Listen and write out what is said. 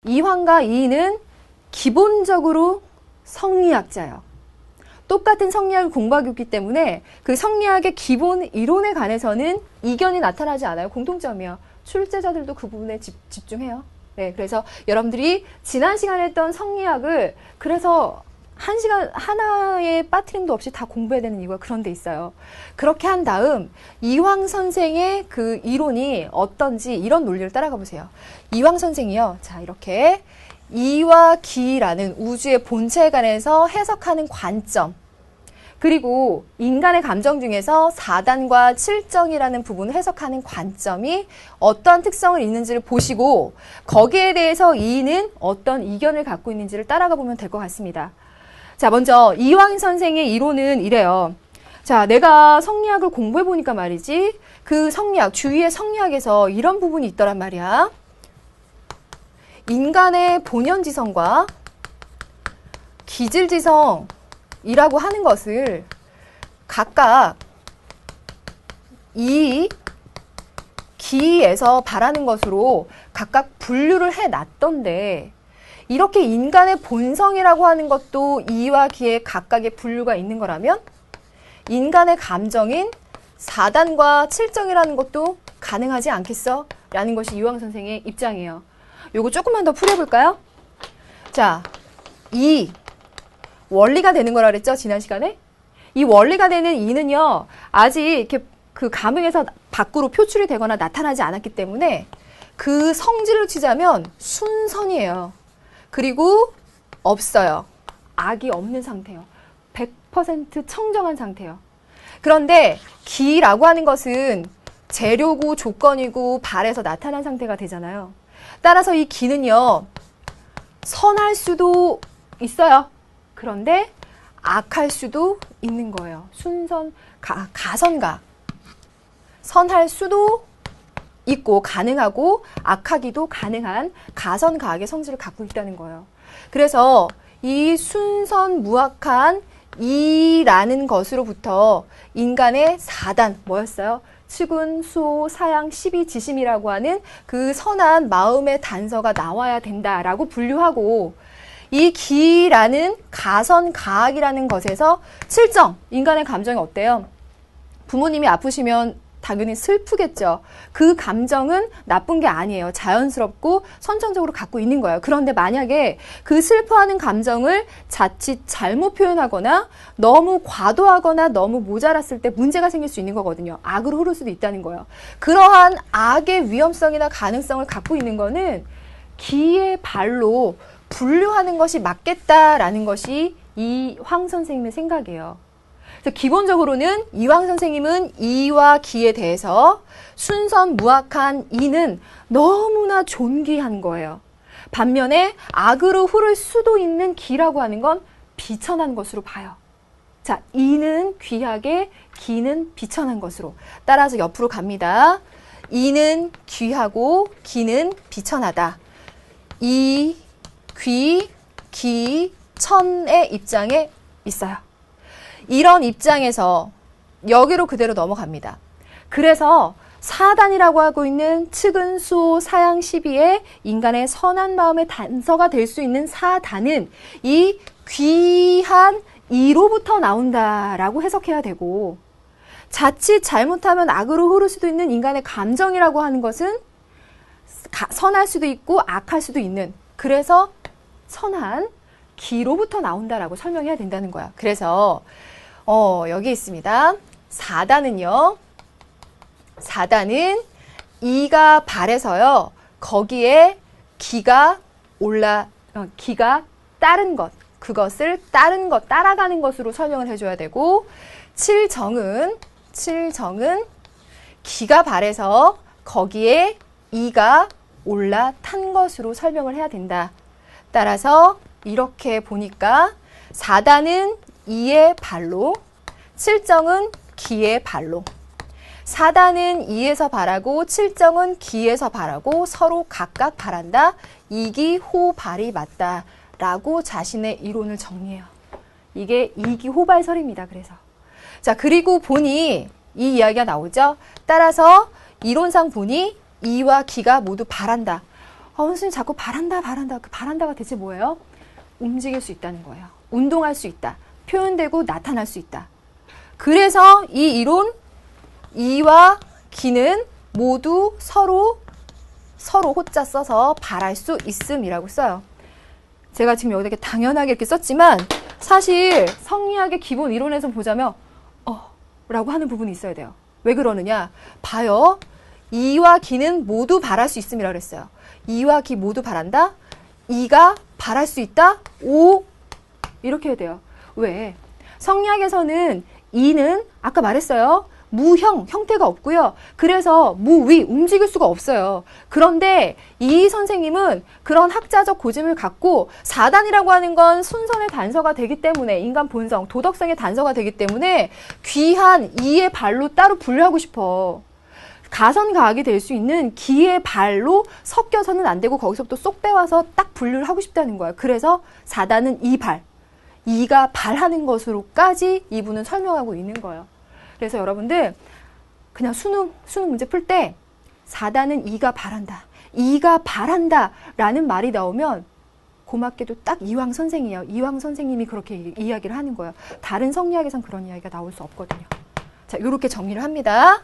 이황과 이인은 기본적으로 성리학자예요. 똑같은 성리학을 공부하고 있기 때문에 그 성리학의 기본 이론에 관해서는 이견이 나타나지 않아요. 공통점이요. 출제자들도 그 부분에 집중해요. 네, 그래서 여러분들이 지난 시간에 했던 성리학을 그래서 한 시간 하나의 빠트림도 없이 다 공부해야 되는 이유가 그런 데 있어요. 그렇게 한 다음 이황 선생의 그 이론이 어떤지 이런 논리를 따라가 보세요. 이황 선생이요. 자, 이렇게 이와 기라는 우주의 본체에 관해서 해석하는 관점, 그리고 인간의 감정 중에서 사단과 칠정이라는 부분을 해석하는 관점이 어떠한 특성을 있는지를 보시고 거기에 대해서 이인은 어떤 이견을 갖고 있는지를 따라가 보면 될 것 같습니다. 자, 먼저 이황 선생의 이론은 이래요. 자, 내가 성리학을 공부해 보니까 말이지, 그 성리학, 주위의 성리학에서 이런 부분이 있더란 말이야. 인간의 본연지성과 기질지성이라고 하는 것을 각각 이 기에서 바라는 것으로 각각 분류를 해놨던데, 이렇게 인간의 본성이라고 하는 것도 이와 기에 각각의 분류가 있는 거라면 인간의 감정인 사단과 칠정이라는 것도 가능하지 않겠어? 라는 것이 이황 선생의 입장이에요. 요거 조금만 더 풀어볼까요? 자, 이 원리가 되는 거라 그랬죠? 지난 시간에? 이 원리가 되는 이는요, 아직 이렇게 그 감흥에서 밖으로 표출이 되거나 나타나지 않았기 때문에 그 성질을 치자면 순선이에요. 그리고 없어요. 악이 없는 상태예요. 100% 청정한 상태예요. 그런데 기라고 하는 것은 재료고 조건이고 발에서 나타난 상태가 되잖아요. 따라서 이 기는요, 선할 수도 있어요. 그런데 악할 수도 있는 거예요. 순선, 가선각. 선할 수도 있고 가능하고 악하기도 가능한 가선가악의 성질을 갖고 있다는 거예요. 그래서 이 순선무악한 이라는 것으로부터 인간의 사단, 뭐였어요? 측은, 수호, 사양, 시비, 지심이라고 하는 그 선한 마음의 단서가 나와야 된다라고 분류하고, 이 기라는 가선가악이라는 것에서 칠정, 인간의 감정이 어때요? 부모님이 아프시면 당연히 슬프겠죠. 그 감정은 나쁜 게 아니에요. 자연스럽고 선천적으로 갖고 있는 거예요. 그런데 만약에 그 슬퍼하는 감정을 자칫 잘못 표현하거나 너무 과도하거나 너무 모자랐을 때 문제가 생길 수 있는 거거든요. 악으로 흐를 수도 있다는 거예요. 그러한 악의 위험성이나 가능성을 갖고 있는 거는 기의 발로 분류하는 것이 맞겠다라는 것이 이황 선생님의 생각이에요. 그래서 기본적으로는 이황 선생님은 이와 기에 대해서 순선무악한 이는 너무나 존귀한 거예요. 반면에 악으로 흐를 수도 있는 기라고 하는 건 비천한 것으로 봐요. 자, 이는 귀하게, 기는 비천한 것으로. 따라서 옆으로 갑니다. 이는 귀하고 기는 비천하다. 이, 귀, 기, 천의 입장에 있어요. 이런 입장에서 여기로 그대로 넘어갑니다. 그래서 사단이라고 하고 있는 측은, 수호, 사양, 시비의 인간의 선한 마음의 단서가 될 수 있는 사단은 이 귀한 이로부터 나온다라고 해석해야 되고, 자칫 잘못하면 악으로 흐를 수도 있는 인간의 감정이라고 하는 것은 선할 수도 있고 악할 수도 있는, 그래서 선한 기로부터 나온다라고 설명해야 된다는 거야. 그래서 여기 있습니다. 사단은요, 사단은 이가 발에서요, 거기에 기가 기가 따른 것, 그것을 따른 것, 따라가는 것으로 설명을 해줘야 되고, 칠정은 기가 발에서 거기에 이가 올라탄 것으로 설명을 해야 된다. 따라서 이렇게 보니까 사단은 이의 발로, 칠정은 기의 발로. 사단은 이에서 발하고 칠정은 기에서 발하고 서로 각각 발한다. 이기호발이 맞다. 라고 자신의 이론을 정리해요. 이게 이기호발설입니다. 그래서. 자, 그리고 보니 이 이야기가 나오죠. 따라서 이론상 보니 이와 기가 모두 발한다. 선생님 자꾸 바란다. 그 바란다가 대체 뭐예요? 움직일 수 있다는 거예요. 운동할 수 있다. 표현되고 나타날 수 있다. 그래서 이 이론 이와 기는 모두 서로 호자 써서 발할 수 있음이라고 써요. 제가 지금 여기다 이렇게 당연하게 이렇게 썼지만 사실 성리학의 기본 이론에서 보자면 라고 하는 부분이 있어야 돼요. 왜 그러느냐? 봐요. 이와 기는 모두 발할 수 있음이라고 그랬어요. 이와 기 모두 발한다. 이가 발할 수 있다. 오 이렇게 해야 돼요. 왜? 성리학에서는 이는 아까 말했어요. 무형, 형태가 없고요. 그래서 무위, 움직일 수가 없어요. 그런데 이 선생님은 그런 학자적 고집을 갖고 4단이라고 하는 건 순선의 단서가 되기 때문에 인간 본성, 도덕성의 단서가 되기 때문에 귀한 이의 발로 따로 분류하고 싶어. 가선가학이 될 수 있는 기의 발로 섞여서는 안 되고 거기서부터 쏙 빼와서 딱 분류를 하고 싶다는 거예요. 그래서 4단은 이 발, 이가 발하는 것으로까지 이분은 설명하고 있는 거예요. 그래서 여러분들 그냥 수능 문제 풀 때 4단은 이가 발한다. 이가 발한다 라는 말이 나오면 고맙게도 딱 이황 선생이에요. 이황 선생님이 그렇게 이야기를 하는 거예요. 다른 성리학에선 그런 이야기가 나올 수 없거든요. 자, 이렇게 정리를 합니다.